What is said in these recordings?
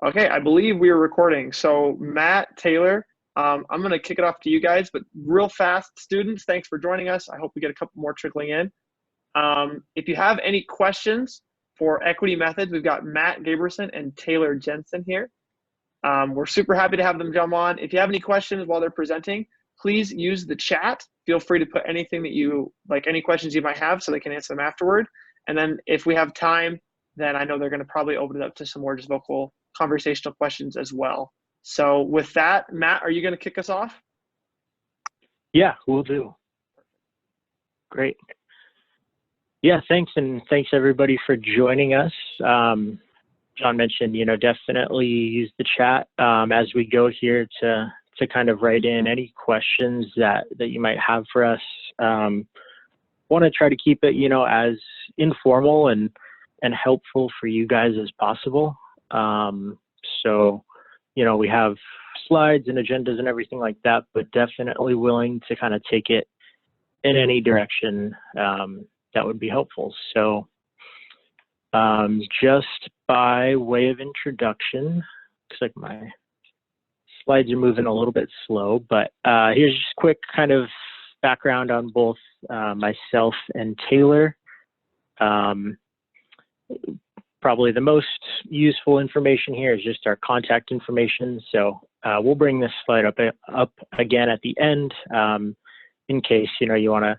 Okay, I believe we are recording. So Matt, Taylor, I'm going to kick it off to you guys, but real fast, students, thanks for joining us. I hope we get a couple more trickling in. If you have any questions for equity methods, we've got Matt Gaberson and Taylor Jensen here. We're super happy to have them jump on. If you have any questions while they're presenting, please use the chat. Feel free to put anything that you like, any questions you might have, so they can answer them afterward. And then if we have time, then I know they're going to probably open it up to some more just vocal conversational questions as well. So with that, Matt, are you going to kick us off? Yeah, we'll do. Great. Yeah, thanks. And thanks everybody for joining us. John mentioned, definitely use the chat as we go here to kind of write in any questions that you might have for us. Want to try to keep it, as informal and helpful for you guys as possible. So, we have slides and agendas and everything like that, but definitely willing to kind of take it in any direction that would be helpful. So just by way of introduction, looks like my slides are moving a little bit slow, but here's just quick kind of background on both myself and Taylor. Probably the most useful information here is just our contact information. So we'll bring this slide up again at the end in case, you want to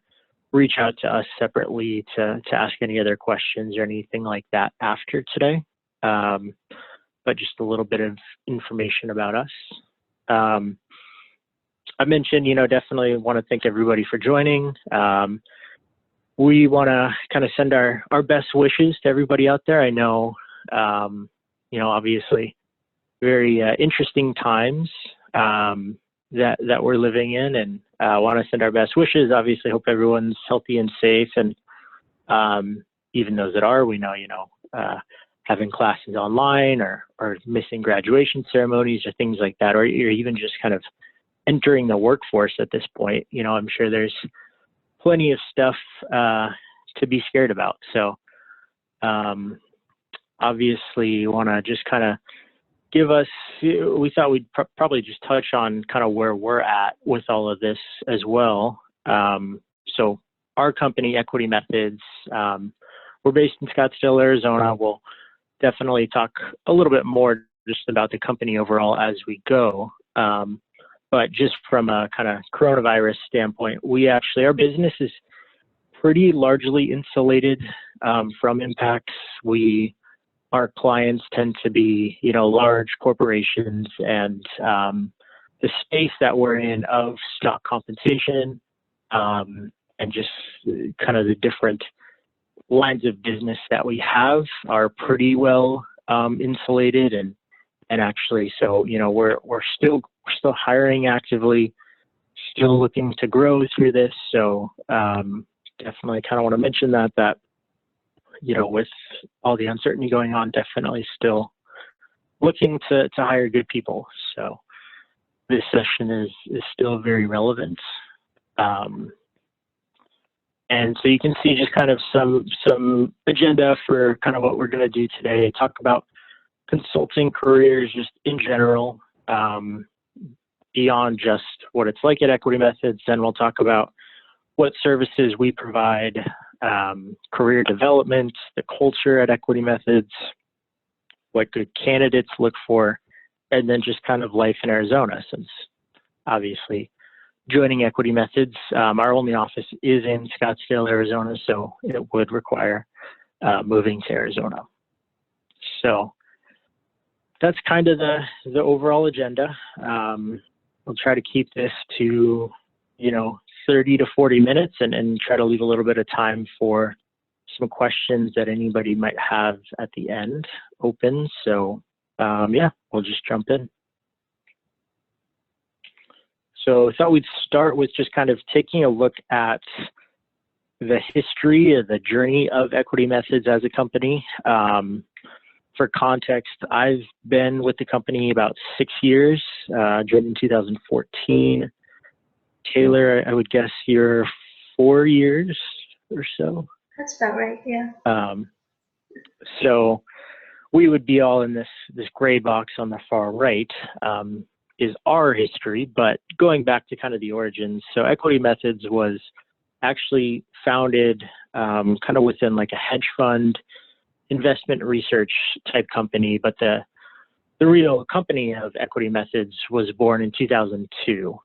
reach out to us separately to ask any other questions or anything like that after today. But just a little bit of information about us. I mentioned, definitely want to thank everybody for joining. We want to kind of send our best wishes to everybody out there. I know, obviously very interesting times that we're living in, and want to send our best wishes. Obviously, hope everyone's healthy and safe, and even those that are, we know, having classes online or missing graduation ceremonies or things like that, or even just kind of entering the workforce at this point. I'm sure there's plenty of stuff to be scared about. So obviously you want to just kind of give us, we thought we'd probably just touch on kind of where we're at with all of this as well. So our company, Equity Methods, we're based in Scottsdale, Arizona. We'll definitely talk a little bit more just about the company overall as we go. But just from a kind of coronavirus standpoint, our business is pretty largely insulated from impacts. Our clients tend to be, large corporations, and the space that we're in of stock compensation and just kind of the different lines of business that we have are pretty well insulated, and actually, so we're still hiring actively, still looking to grow through this. So definitely kind of want to mention that with all the uncertainty going on, definitely still looking to hire good people. So this session is still very relevant. And so you can see just kind of some agenda for kind of what we're going to do today. Talk about consulting careers just in general, beyond just what it's like at Equity Methods. Then we'll talk about what services we provide, career development, the culture at Equity Methods, what good candidates look for, and then just kind of life in Arizona, since obviously joining Equity Methods, our only office is in Scottsdale, Arizona, so it would require moving to Arizona. So that's kind of the overall agenda. We'll try to keep this to, 30 to 40 minutes and try to leave a little bit of time for some questions that anybody might have at the end open. So yeah, we'll just jump in. So I thought we'd start with just kind of taking a look at the history of the journey of Equity Methods as a company. For context, I've been with the company about 6 years, joined in 2014. Taylor, I would guess you're 4 years or so. That's about right, yeah. So we would be all in this gray box on the far right, is our history. But going back to kind of the origins, so Equity Methods was actually founded kind of within like a hedge fund investment research type company, but the real company of Equity Methods was born in 2002.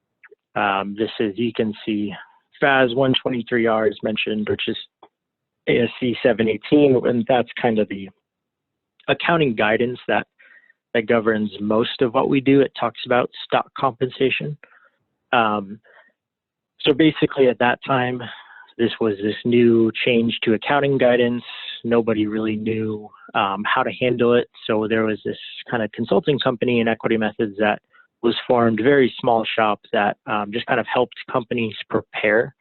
This is, you can see FAS 123R is mentioned, which is ASC 718, and that's kind of the accounting guidance that governs most of what we do. It talks about stock compensation. So basically at that time, this was this new change to accounting guidance. Nobody really knew how to handle it. So there was this kind of consulting company in Equity Methods that was formed, very small shop that just kind of helped companies prepare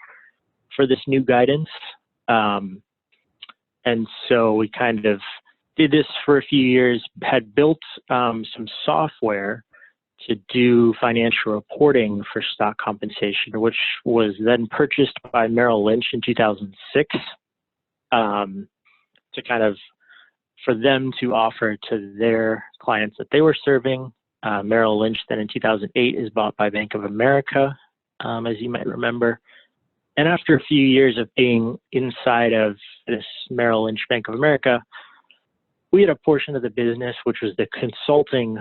for this new guidance. And so we kind of did this for a few years, had built some software to do financial reporting for stock compensation, which was then purchased by Merrill Lynch in 2006 to kind of, for them to offer to their clients that they were serving. Merrill Lynch then in 2008 is bought by Bank of America, as you might remember. And after a few years of being inside of this Merrill Lynch Bank of America, we had a portion of the business, which was the consulting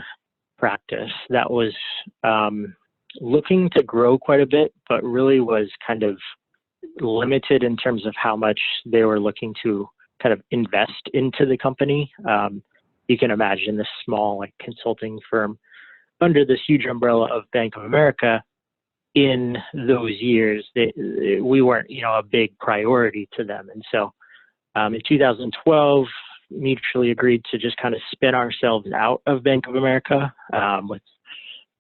practice, that was looking to grow quite a bit, but really was kind of limited in terms of how much they were looking to kind of invest into the company. You can imagine this small like consulting firm under this huge umbrella of Bank of America. In those years, we weren't, a big priority to them. And so in 2012, mutually agreed to just kind of spin ourselves out of Bank of America with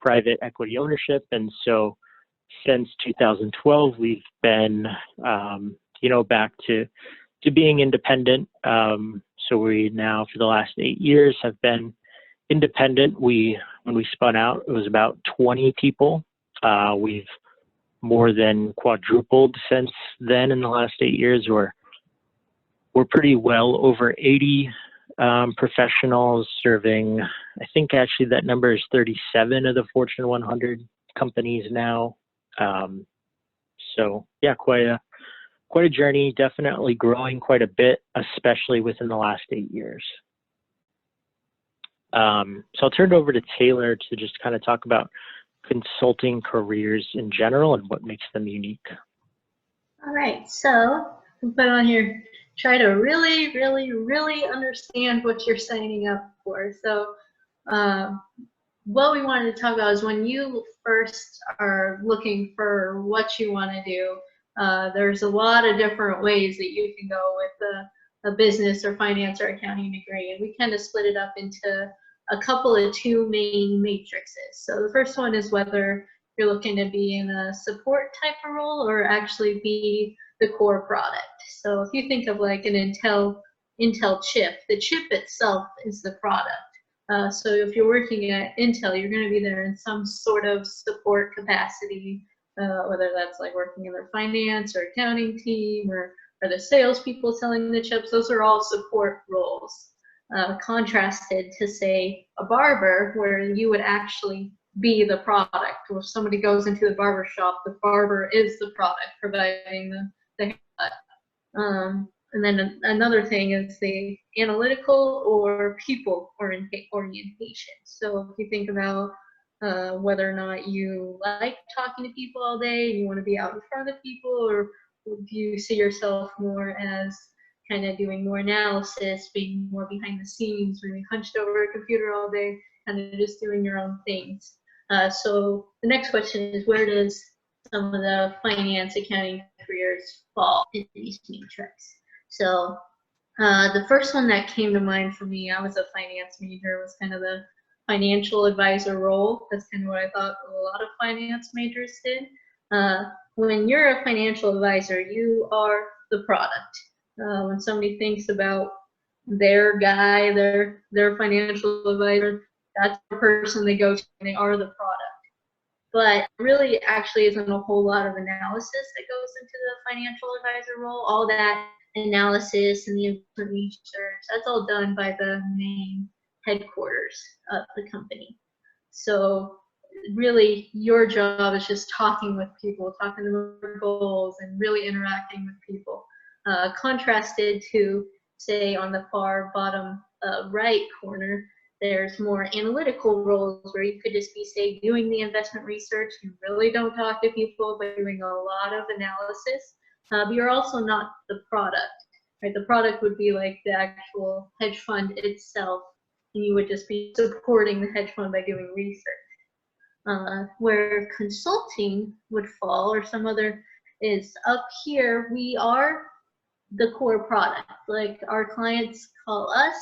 private equity ownership. And so since 2012, we've been, back to being independent. So we now, for the last 8 years, have been independent. When we spun out, it was about 20 people. We've more than quadrupled since then in the last 8 years. We're pretty well over 80 professionals serving, I think actually that number is 37 of the Fortune 100 companies now. So yeah, quite a journey, definitely growing quite a bit, especially within the last 8 years. So I'll turn it over to Taylor to just kind of talk about consulting careers in general and what makes them unique. All right, so I'll put on here, try to really, really, really understand what you're signing up for. So what we wanted to talk about is when you first are looking for what you want to do, there's a lot of different ways that you can go with a business or finance or accounting degree. And we kind of split it up into a couple of two main matrices. So the first one is whether you're looking to be in a support type of role or actually be the core product. So if you think of like an Intel chip, the chip itself is the product. So if you're working at Intel, you're going to be there in some sort of support capacity, whether that's like working in their finance or accounting team or the salespeople selling the chips. Those are all support roles. Contrasted to, say, a barber, where you would actually be the product. If somebody goes into the barber shop, the barber is the product providing the haircut. And then another thing is the analytical or people orientation. So if you think about whether or not you like talking to people all day, you want to be out in front of people, or do you see yourself more as kind of doing more analysis, being more behind the scenes, being hunched over a computer all day, kind of just doing your own things. So the next question is, where does some of the finance accounting careers fall in these matrix? So the first one that came to mind for me, I was a finance major, was kind of the financial advisor role. That's kind of what I thought a lot of finance majors did. When you're a financial advisor, you are the product. When somebody thinks about their guy, their financial advisor, that's the person they go to, and they are the product. But really actually isn't a whole lot of analysis that goes into the financial advisor role. All that analysis and the investment research, that's all done by the main headquarters of the company. So really your job is just talking with people, talking about their goals, and really interacting with people. Contrasted to, say, on the far bottom right corner, there's more analytical roles where you could just be, say, doing the investment research. You really don't talk to people, but doing a lot of analysis. But you're also not the product, right? The product would be like the actual hedge fund itself, and you would just be supporting the hedge fund by doing research. Where consulting would fall, or some other, is up here. We are the core product. Like, our clients call us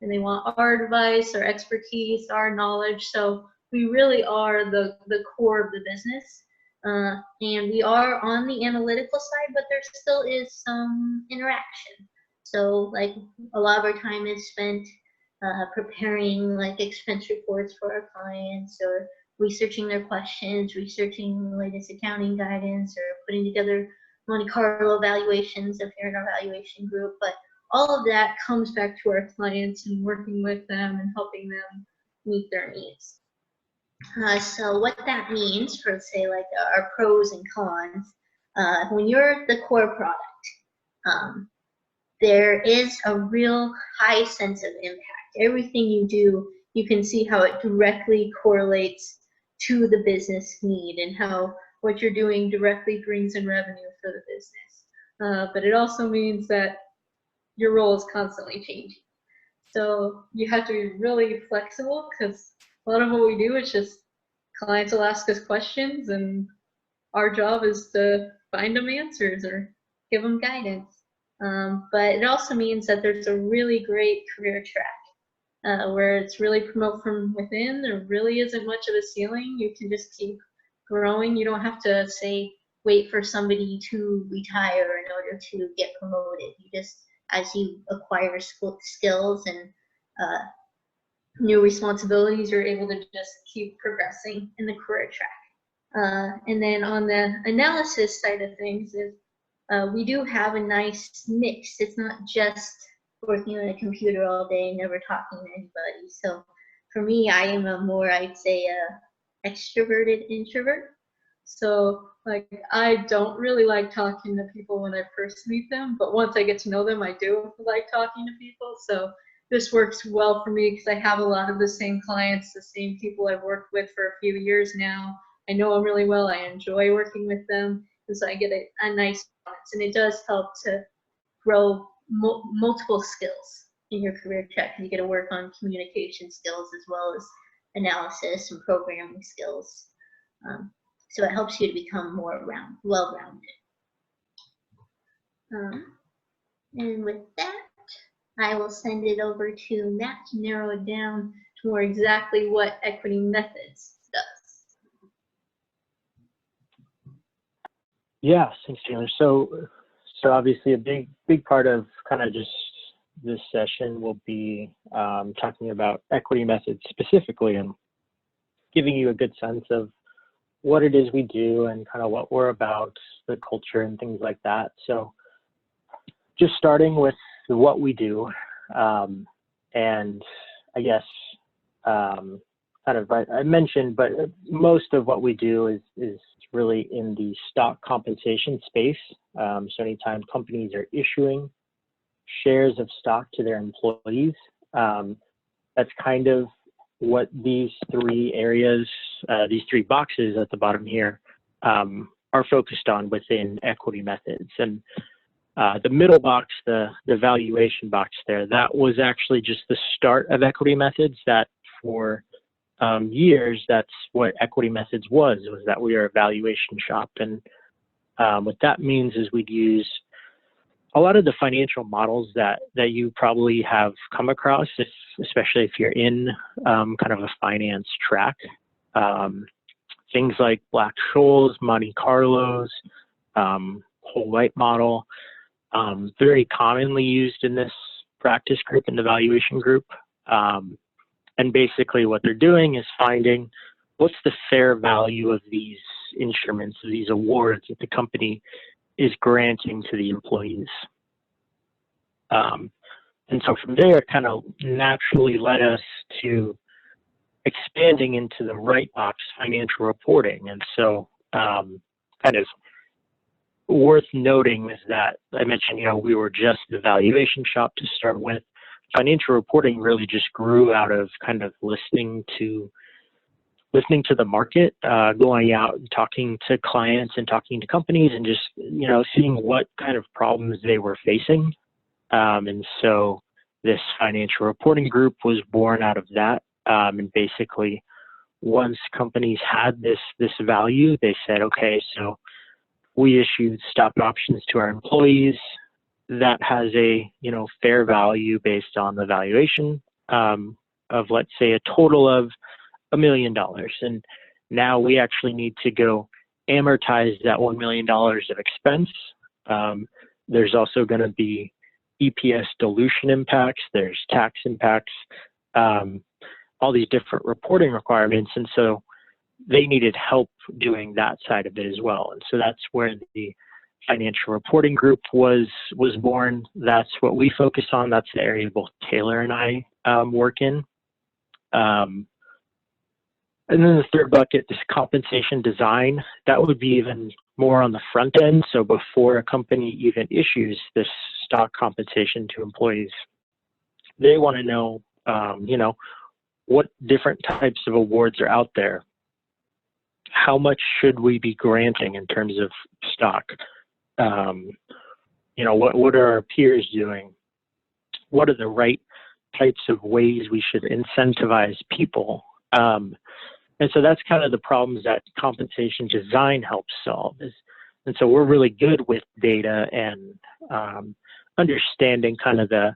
and they want our advice, our expertise, our knowledge. So we really are the core of the business. And we are on the analytical side, but there still is some interaction. So like, a lot of our time is spent preparing like expense reports for our clients, or researching their questions, researching the latest accounting guidance, or putting together Monte Carlo valuations if you're in our valuation group. But all of that comes back to our clients and working with them and helping them meet their needs. So what that means for, say, like our pros and cons, when you're the core product, there is a real high sense of impact. Everything you do, you can see how it directly correlates to the business need, and how what you're doing directly brings in revenue for the business. But it also means that your role is constantly changing. So you have to be really flexible, because a lot of what we do is just clients will ask us questions, and our job is to find them answers or give them guidance. But it also means that there's a really great career track where it's really promote from within. There really isn't much of a ceiling. You can just keep growing. You don't have to, say, wait for somebody to retire in order to get promoted. You just, as you acquire skills and new responsibilities, you're able to just keep progressing in the career track. And then on the analysis side of things, is we do have a nice mix. It's not just working on a computer all day, never talking to anybody. So for me, I am a more, I'd say, extroverted introvert. So like, I don't really like talking to people when I first meet them, but once I get to know them, I do like talking to people. So this works well for me, because I have a lot of the same clients, the same people I've worked with for a few years now. I know them really well. I enjoy working with them, and so I get a nice balance. And it does help to grow multiple skills in your career track. You get to work on communication skills as well as analysis and programming skills. So it helps you to become more well-rounded. And with that, I will send it over to Matt to narrow it down to more exactly what equity methods does. Yeah, thanks, Taylor. So obviously a big part of kind of just this session will be talking about equity methods specifically, and giving you a good sense of what it is we do and kind of what we're about, the culture and things like that. So just starting with what we do, and I guess kind of I mentioned, but most of what we do is really in the stock compensation space. So anytime companies are issuing shares of stock to their employees, that's kind of what these three areas, these three boxes at the bottom here, are focused on within equity methods. And the middle box, the valuation box there, that was actually just the start of equity methods. That for years, that's what equity methods was that we are a valuation shop. And what that means is we'd use a lot of the financial models that you probably have come across, especially if you're in kind of a finance track. Things like Black-Scholes, Monte Carlos, whole light model, very commonly used in this practice group, in the valuation group. And basically what they're doing is finding what's the fair value of these instruments, these awards that the company is granting to the employees. And so from there, it kind of naturally led us to expanding into the right box financial reporting. And so kind of worth noting is that I mentioned, we were just the valuation shop to start with. Financial reporting really just grew out of kind of listening to the market, going out and talking to clients and talking to companies and just, seeing what kind of problems they were facing. And so this financial reporting group was born out of that. And basically, once companies had this value, they said, okay, so we issued stock options to our employees that has a, fair value based on the valuation of, let's say, a total of $1 million. And now we actually need to go amortize that $1 million of expense. There's also going to be EPS dilution impacts. There's tax impacts, all these different reporting requirements. And so they needed help doing that side of it as well. And so that's where the financial reporting group was born. That's what we focus on. That's the area both Taylor and I work in. And then the third bucket is compensation design. That would be even more on the front end. So before a company even issues this stock compensation to employees, they want to know, what different types of awards are out there. How much should we be granting in terms of stock? What are our peers doing? What are the right types of ways we should incentivize people? And so that's kind of the problems that compensation design helps solve. And so we're really good with data and understanding kind of the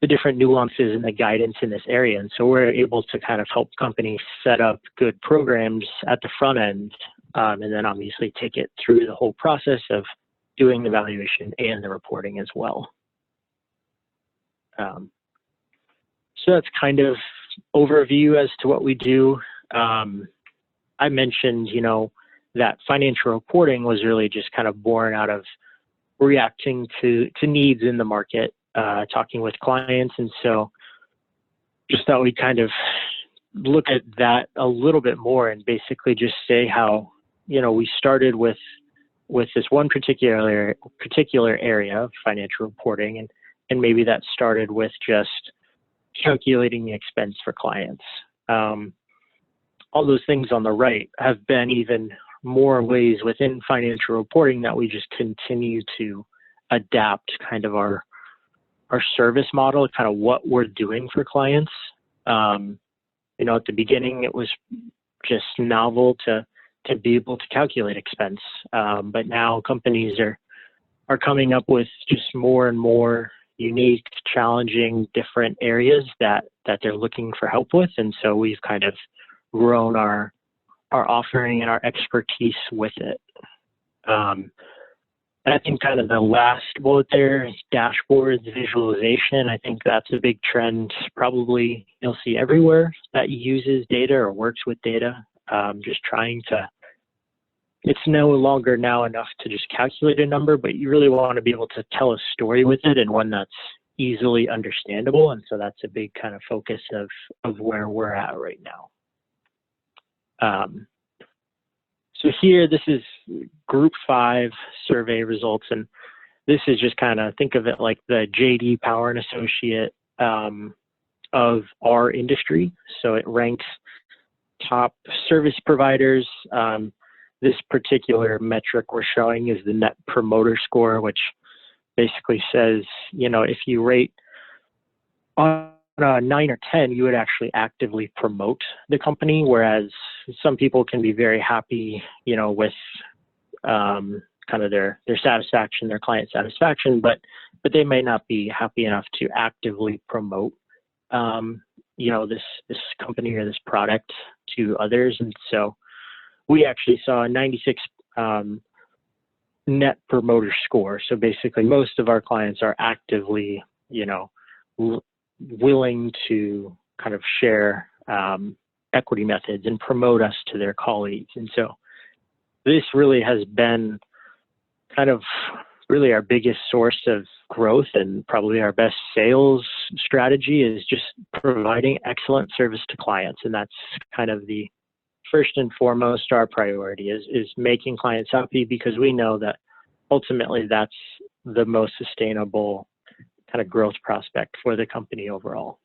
different nuances and the guidance in this area. And so we're able to kind of help companies set up good programs at the front end, and then obviously take it through the whole process of doing the valuation and the reporting as well. So that's kind of overview as to what we do. I mentioned, that financial reporting was really just kind of born out of reacting to needs in the market, talking with clients. And so just thought we'd kind of look at that a little bit more and basically just say how, we started with this one particular area of financial reporting, and maybe that started with just calculating the expense for clients. All those things on the right have been even more ways within financial reporting that we just continue to adapt kind of our service model, kind of what we're doing for clients. At the beginning, it was just novel to be able to calculate expense. But now companies are coming up with just more and more unique, challenging, different areas that they're looking for help with. And so we've kind of grown our offering and our expertise with it. And I think kind of the last bullet there is dashboards, visualization. I think that's a big trend probably you'll see everywhere that uses data or works with data. Just trying to, it's no longer now enough to just calculate a number, but you really want to be able to tell a story with it, and one that's easily understandable. And so that's a big kind of focus of where we're at right now. So here, this is Group 5 survey results, and this is just kind of, think of it like the JD Power and Associate of our industry. So it ranks top service providers. This particular metric we're showing is the Net Promoter Score, which basically says, if you rate on a 9 or 10, you would actually actively promote the company, whereas some people can be very happy, with kind of their satisfaction, their client satisfaction, but they may not be happy enough to actively promote, this company or this product to others. And so we actually saw a 96 Net Promoter Score. So basically, most of our clients are actively, willing to kind of share equity methods and promote us to their colleagues. And so this really has been kind of really our biggest source growth and probably our best sales strategy is just providing excellent service to clients. And that's kind of the first and foremost, our priority is making clients happy, because we know that ultimately that's the most sustainable kind of growth prospect for the company overall.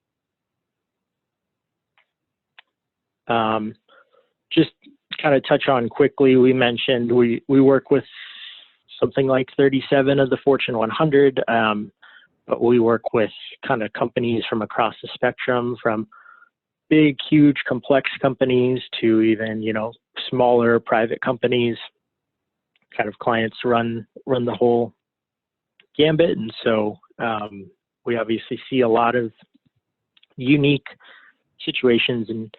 Just kind of touch on quickly, we mentioned we work with something like 37 of the Fortune 100, but we work with kind of companies from across the spectrum, from big, huge, complex companies to even, smaller private companies. Kind of clients run the whole gambit, and so we obviously see a lot of unique situations and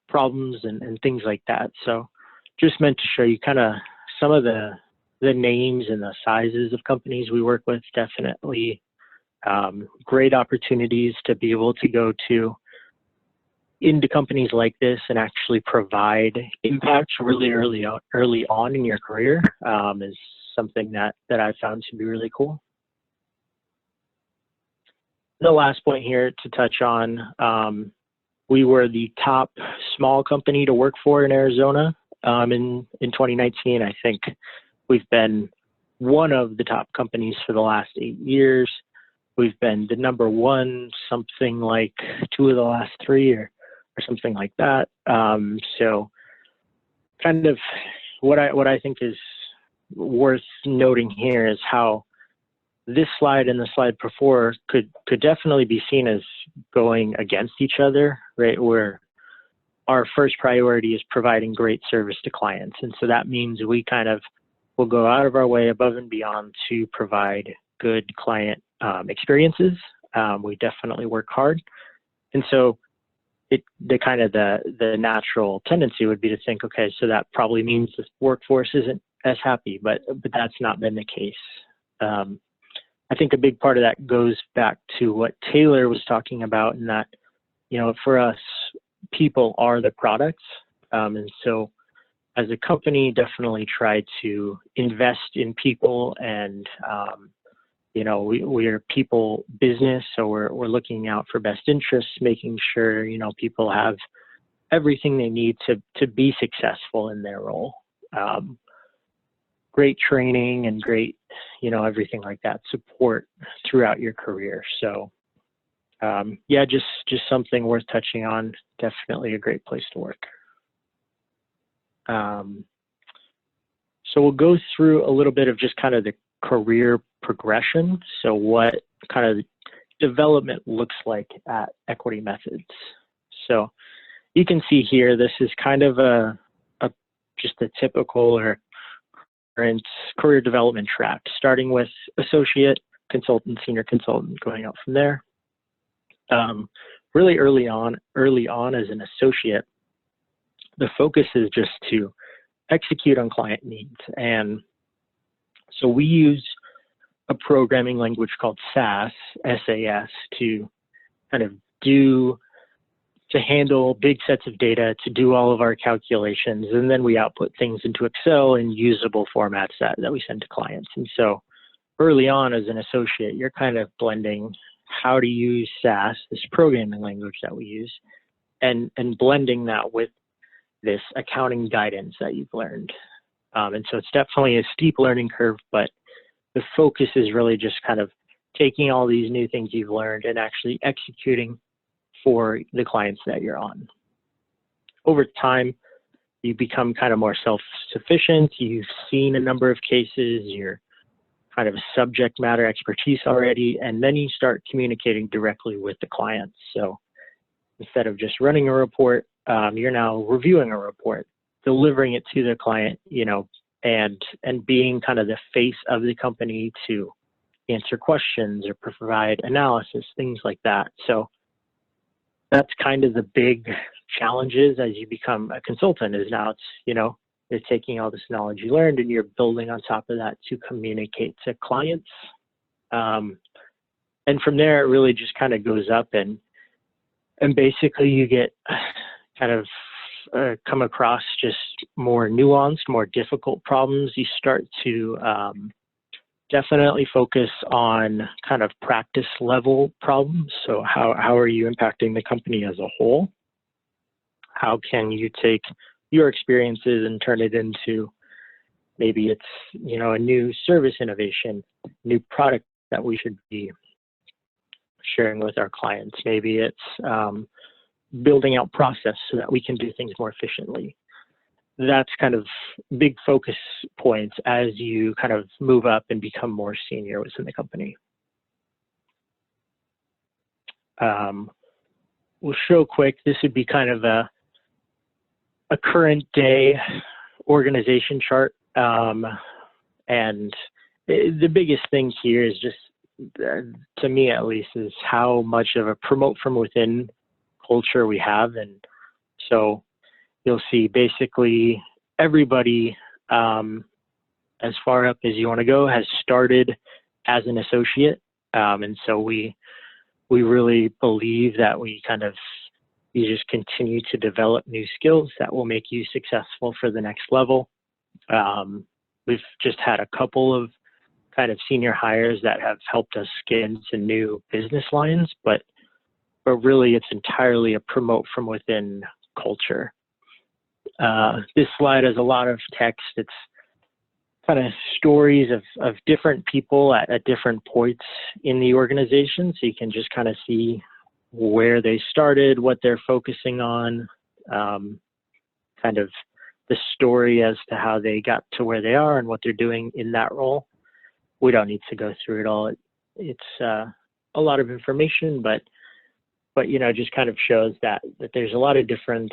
problems and things like that. So just meant to show you kind of some of the names and the sizes of companies we work with. Definitely great opportunities to be able to go into companies like this and actually provide impact really early on in your career, is something that I found to be really cool. The last point here to touch on, we were the top small company to work for in Arizona in 2019. I think we've been one of the top companies for the last 8 years. We've been the number one something like 2 of the last 3 or something like that. So kind of what I think is worth noting here is how this slide and the slide before could definitely be seen as going against each other, right? Where our first priority is providing great service to clients. And so that means we kind of will go out of our way above and beyond to provide good client experiences. We definitely work hard. And so the natural tendency would be to think, okay, so that probably means the workforce isn't as happy, but that's not been the case. I think a big part of that goes back to what Taylor was talking about, in that, for us, people are the products. And so as a company, definitely try to invest in people, and, we are people business. So we're looking out for best interests, making sure, people have everything they need to be successful in their role. Great training and great, everything like that, support throughout your career. So just something worth touching on. Definitely a great place to work. So we'll go through a little bit of just kind of the career progression. So what kind of development looks like at Equity Methods. So you can see here, this is kind of just a typical or current career development track, starting with associate, consultant, senior consultant, going up from there. Really early on as an associate, the focus is just to execute on client needs. And so we use a programming language called SAS, SAS, to kind of to handle big sets of data, to do all of our calculations, and then we output things into Excel in usable formats that we send to clients. And so early on as an associate, you're kind of blending how to use SAS, this programming language that we use, and blending that with this accounting guidance that you've learned. And so it's definitely a steep learning curve, but the focus is really just kind of taking all these new things you've learned and actually executing for the clients that you're on. Over time, you become kind of more self-sufficient. You've seen a number of cases. You're kind of a subject matter expertise already, and then you start communicating directly with the clients. So instead of just running a report, you're now reviewing a report, delivering it to the client, and being kind of the face of the company to answer questions or provide analysis, things like that. So that's kind of the big challenges as you become a consultant, is now it's, you're taking all this knowledge you learned and you're building on top of that to communicate to clients. And from there, it really just kind of goes up, and basically you get kind of come across just more nuanced, more difficult problems. You start to definitely focus on kind of practice level problems. So how are you impacting the company as a whole? How can you take your experiences and turn it into, maybe it's, you know, a new service innovation, new product that we should be sharing with our clients. Maybe it's building out process so that we can do things more efficiently. That's kind of big focus points as you kind of move up and become more senior within the company. We'll show quick, this would be kind of a current day organization chart. And the biggest thing here is just, to me at least, is how much of a promote from within culture we have. And so you'll see basically everybody, as far up as you want to go, has started as an associate. And so we really believe that you just continue to develop new skills that will make you successful for the next level. We've just had a couple of kind of senior hires that have helped us get into new business lines, but really it's entirely a promote from within culture. This slide has a lot of text. It's kind of stories of different people at different points in the organization, so you can just kind of see where they started, what they're focusing on, kind of the story as to how they got to where they are and what they're doing in that role. We don't need to go through it all. It's a lot of information, but you know, just kind of shows that there's a lot of different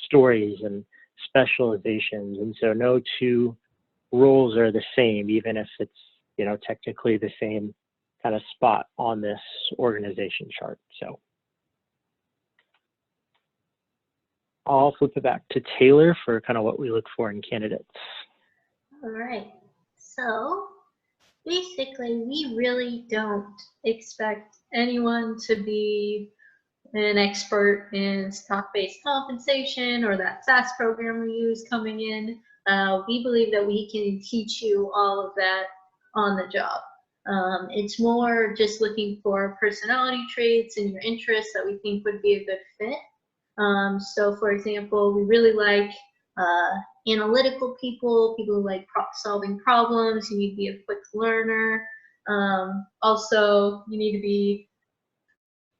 stories and specializations, and so no two roles are the same, even if it's, you know, technically the same kind of spot on this organization chart. So I'll flip it back to Taylor for kind of what we look for in candidates. All right. So basically, we really don't expect anyone to be an expert in stock-based compensation or that SaaS program we use coming in. We believe that we can teach you all of that on the job. It's more just looking for personality traits and your interests that we think would be a good fit. So for example, we really like analytical people who like solving problems. You need to be a quick learner. Also, you need to be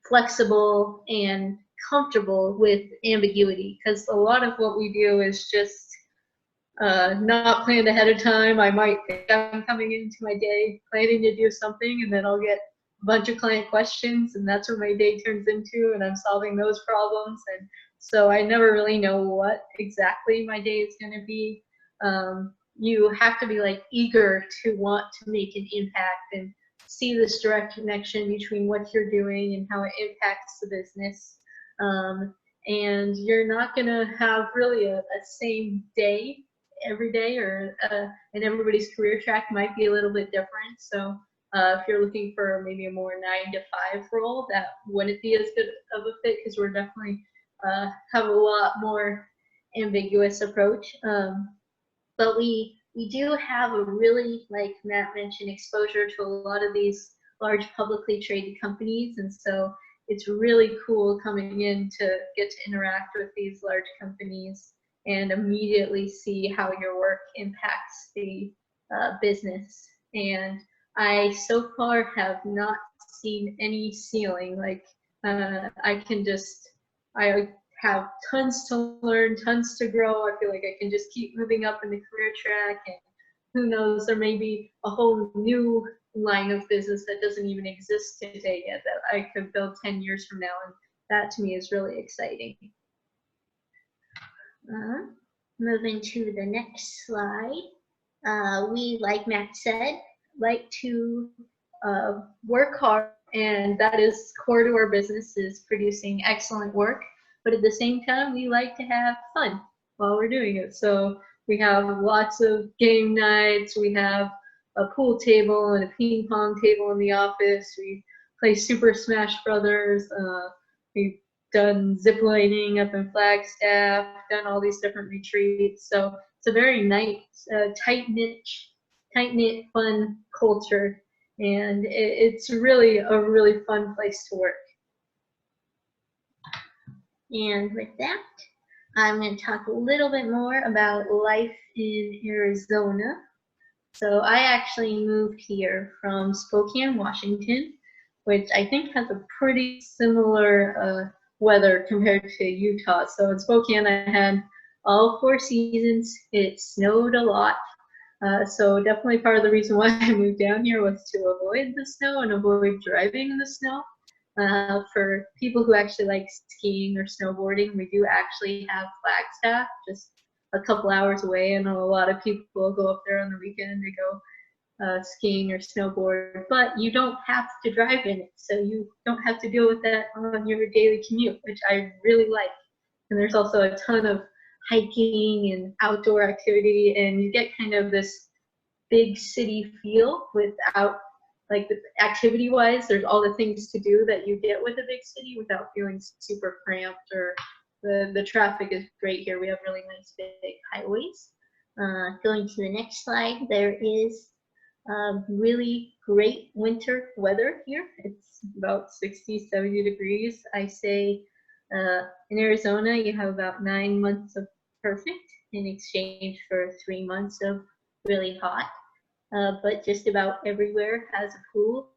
flexible and comfortable with ambiguity, because a lot of what we do is just not planned ahead of time. I might think I'm coming into my day planning to do something, and then I'll get a bunch of client questions, and that's what my day turns into, and I'm solving those problems. And so I never really know what exactly my day is going to be. You have to be like eager to want to make an impact and see this direct connection between what you're doing and how it impacts the business. And you're not going to have really a same day every day, or and everybody's career track might be a little bit different. So if you're looking for maybe a more 9-to-5 role, that wouldn't be as good of a fit, because we're definitely have a lot more ambiguous approach. But we do have a really, like Matt mentioned, exposure to a lot of these large publicly traded companies, and so it's really cool coming in to get to interact with these large companies and immediately see how your work impacts the business. And I so far have not seen any ceiling. Like I have tons to learn, tons to grow. I feel like I can just keep moving up in the career track, and who knows, there may be a whole new line of business that doesn't even exist today yet that I could build 10 years from now, and that to me is really exciting. Moving to the next slide. We, like Matt said, like to work hard, and that is core to our business, is producing excellent work. But at the same time, we like to have fun while we're doing it. So we have lots of game nights. We have a pool table and a ping pong table in the office. We play Super Smash Brothers. We've done zip lining up in Flagstaff, done all these different retreats. So it's a very nice, tight-knit tight-knit, fun culture, and it's really a really fun place to work. And with that, I'm going to talk a little bit more about life in Arizona. So I actually moved here from Spokane, Washington, which I think has a pretty similar weather compared to Utah. So in Spokane, I had all 4 seasons. It snowed a lot. So definitely part of the reason why I moved down here was to avoid the snow and avoid driving in the snow. For people who actually like skiing or snowboarding, we do actually have Flagstaff just a couple hours away. I know a lot of people go up there on the weekend to go skiing or snowboard, but you don't have to drive in it, so you don't have to deal with that on your daily commute, which I really like. And there's also a ton of hiking and outdoor activity, and you get kind of this big city feel without, like, the activity wise, there's all the things to do that you get with a big city without feeling super cramped, or the traffic is great here. We have really nice big highways. Going to the next slide, there is really great winter weather here. It's about 60, 70 degrees. I say in Arizona, you have about 9 months of perfect in exchange for 3 months of really hot. But just about everywhere has a pool.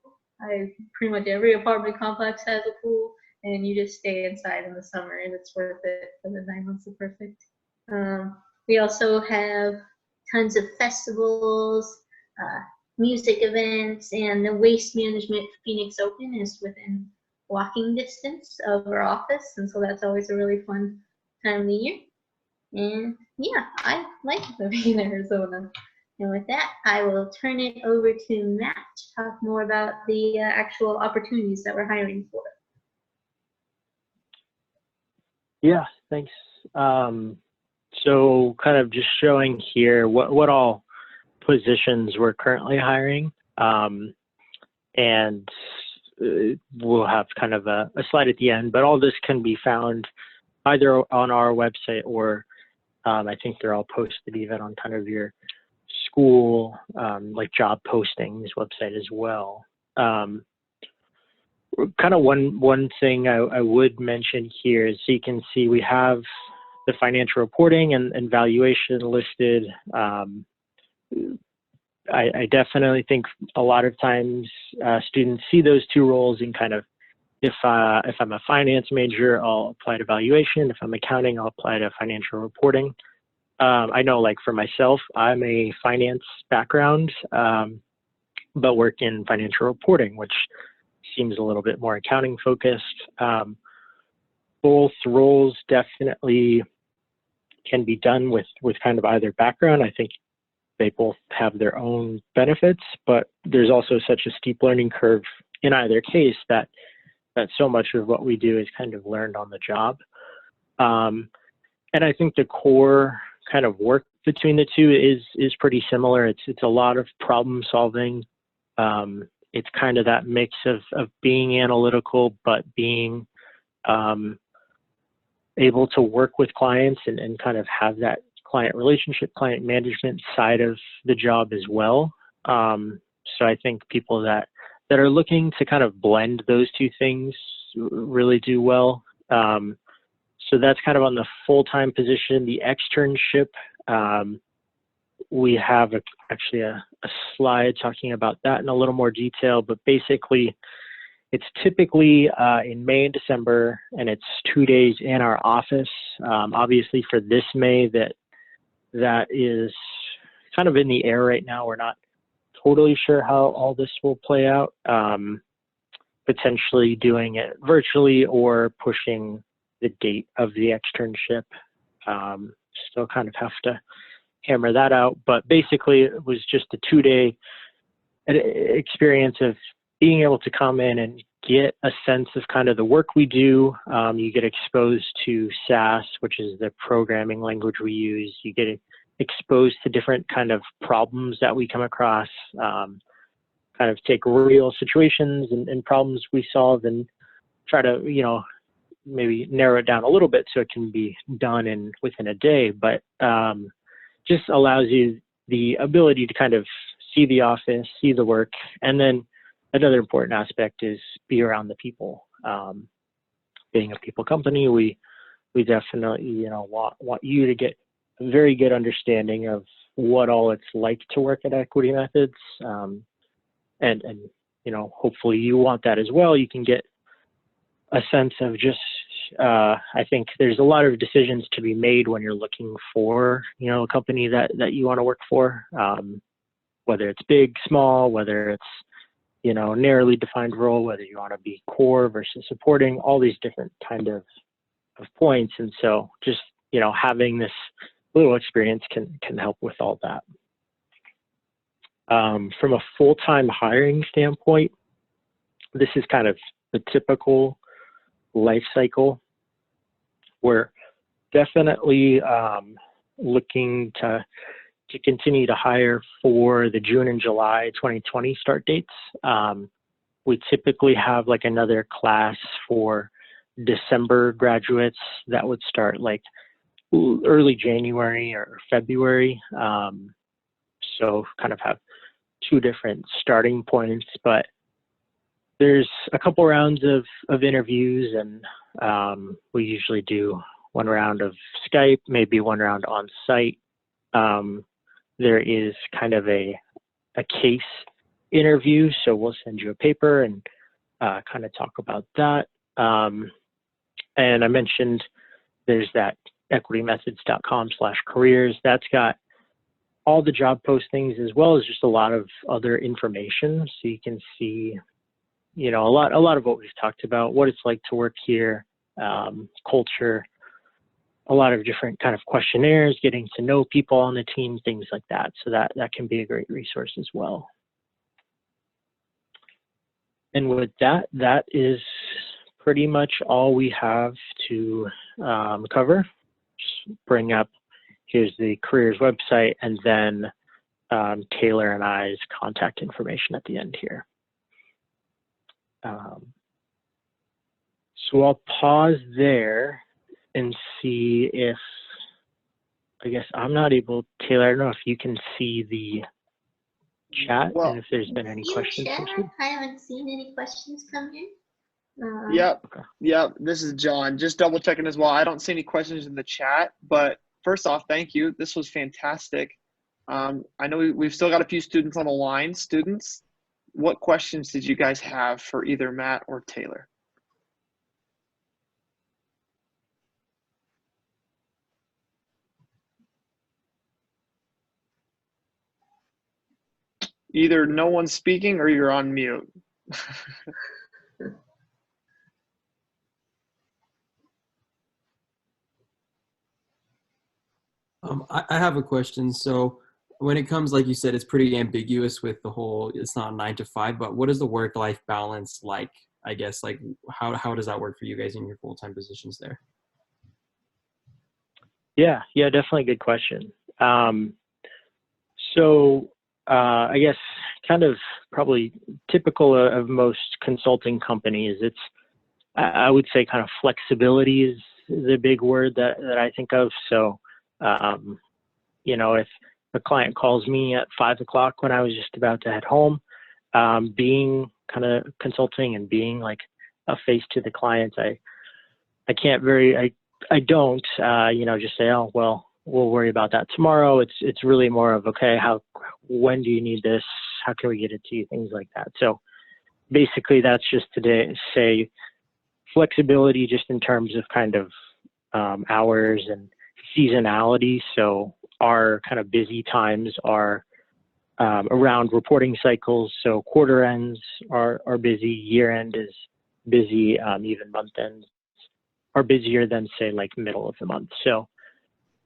Pretty much every apartment complex has a pool, and you just stay inside in the summer, and it's worth it for the 9 months of perfect. We also have tons of festivals, music events, and the Waste Management Phoenix Open is within walking distance of our office, and so that's always a really fun time of the year. And yeah, I like living in Arizona. And with that, I will turn it over to Matt to talk more about the actual opportunities that we're hiring for. Yeah, thanks. So kind of just showing here what all positions we're currently hiring. And we'll have kind of a slide at the end, but all this can be found either on our website or I think they're all posted even on kind of your school, like job postings website as well. Kind of one thing I would mention here is, so you can see we have the financial reporting and valuation listed. I definitely think a lot of times students see those two roles and kind of, if I'm a finance major, I'll apply to valuation. If I'm accounting, I'll apply to financial reporting. I know, like for myself, I'm a finance background, but work in financial reporting, which seems a little bit more accounting focused. Both roles definitely can be done with kind of either background. I think they both have their own benefits, but there's also such a steep learning curve in either case that so much of what we do is kind of learned on the job. And I think the core kind of work between the two is pretty similar. It's a lot of problem solving. It's kind of that mix of being analytical, but being able to work with clients and kind of have that client relationship, client management side of the job as well. So I think people that are looking to kind of blend those two things really do well. So that's kind of on the full-time position. The externship, we have actually a slide talking about that in a little more detail, but basically it's typically in May and December, and it's 2 days in our office. Obviously for this May, that is kind of in the air right now. We're not totally sure how all this will play out, potentially doing it virtually or pushing the date of the externship. Still kind of have to hammer that out, but basically it was just a 2-day experience of being able to come in and get a sense of kind of the work we do. You get exposed to SAS, which is the programming language we use. You get exposed to different kind of problems that we come across, kind of take real situations and problems we solve and try to, maybe narrow it down a little bit so it can be done within a day, but just allows you the ability to kind of see the office, see the work. And then another important aspect is be around the people. Being a people company, we definitely, want you to get a very good understanding of what all it's like to work at Equity Methods. And hopefully you want that as well. You can get a sense of just, I think there's a lot of decisions to be made when you're looking for, a company that you want to work for, whether it's big, small, whether it's, narrowly defined role, whether you want to be core versus supporting, all these different kind of points. And so just, having this little experience can help with all that. From a full-time hiring standpoint, this is kind of the typical life cycle. We're definitely looking to continue to hire for the June and July 2020 start dates. We typically have like another class for December graduates that would start like early January or February. So kind of have two different starting points, but there's a couple rounds of interviews, and we usually do one round of Skype, maybe one round on site. There is kind of a case interview, so we'll send you a paper and kind of talk about that. And I mentioned there's that equitymethods.com/careers. That's got all the job postings as well as just a lot of other information, so you can see, a lot of what we've talked about, what it's like to work here, culture, a lot of different kind of questionnaires, getting to know people on the team, things like that. So that can be a great resource as well. And with that is pretty much all we have to cover. Just bring up, here's the careers website, and then Taylor and I's contact information at the end here. So I'll pause there and see if, I guess I'm not able, Taylor, I don't know if you can see the chat and if there's been any questions. I haven't seen any questions come in. Yep. This is John. Just double checking as well. I don't see any questions in the chat, but first off, thank you. This was fantastic. I know we've still got a few students on the line. Students, what questions did you guys have for either Matt or Taylor? Either no one's speaking or you're on mute. I have a question. So when it comes, like you said, it's pretty ambiguous with the whole, it's not 9 to 5, but what is the work-life balance like? I guess, like, how does that work for you guys in your full-time positions there? Yeah, definitely a good question. So I guess kind of probably typical of most consulting companies, it's, I would say kind of flexibility is the big word that I think of. So, if a client calls me at 5 o'clock when I was just about to head home, being kind of consulting and being like a face to the client, I don't, just say, oh, well, we'll worry about that tomorrow. It's really more of, okay, when do you need this? How can we get it to you? Things like that. So basically that's just to say flexibility just in terms of kind of hours and seasonality. So our kind of busy times are around reporting cycles. So quarter ends are busy, year end is busy, even month ends are busier than say like middle of the month. So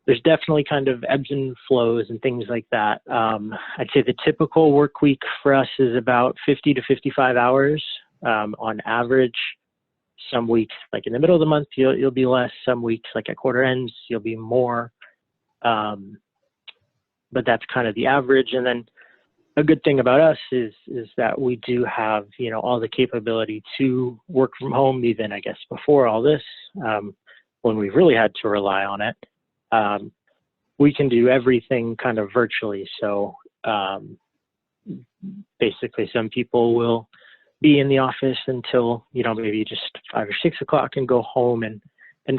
there's definitely kind of ebbs and flows and things like that. I'd say the typical work week for us is about 50 to 55 hours on average. Some weeks, like in the middle of the month, you'll be less. Some weeks, like at quarter ends, you'll be more. But that's kind of the average. And then a good thing about us is that we do have, all the capability to work from home, even I guess before all this, when we really had to rely on it. We can do everything kind of virtually. So basically some people will be in the office until, maybe just 5 or 6 o'clock and go home and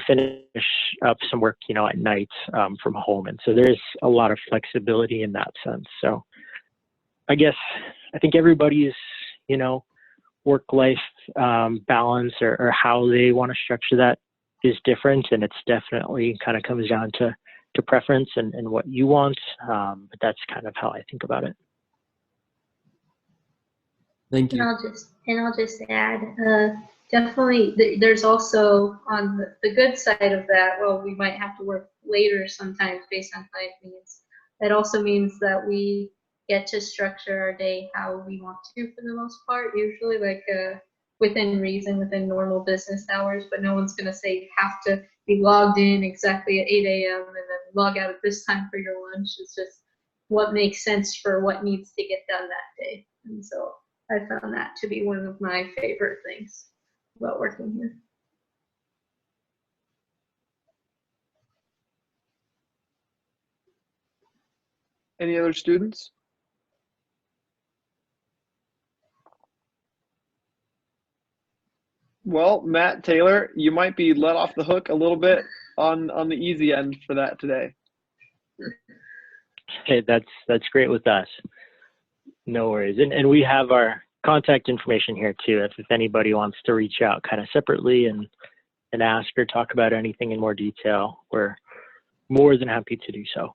finish up some work, at night from home. And so there's a lot of flexibility in that sense. So I think everybody's, work-life balance or how they want to structure that is different. And it's definitely kind of comes down to preference and what you want. But that's kind of how I think about it. Thank you. And I'll just add, definitely there's also on the good side of that, well, we might have to work later sometimes based on client needs. That also means that we get to structure our day how we want to for the most part, usually like within reason, within normal business hours, but no one's going to say you have to be logged in exactly at 8 a.m. and then log out at this time for your lunch. It's just what makes sense for what needs to get done that day. And so I found that to be one of my favorite things about working here. Any other students? Well, Matt, Taylor, you might be let off the hook a little bit on the easy end for that today. Hey, that's great with us. No worries. And we have our contact information here too. If anybody wants to reach out kind of separately and ask or talk about anything in more detail, we're more than happy to do so.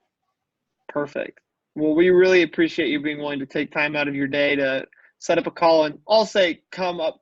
Perfect. Well, we really appreciate you being willing to take time out of your day to set up a call, and I'll say come up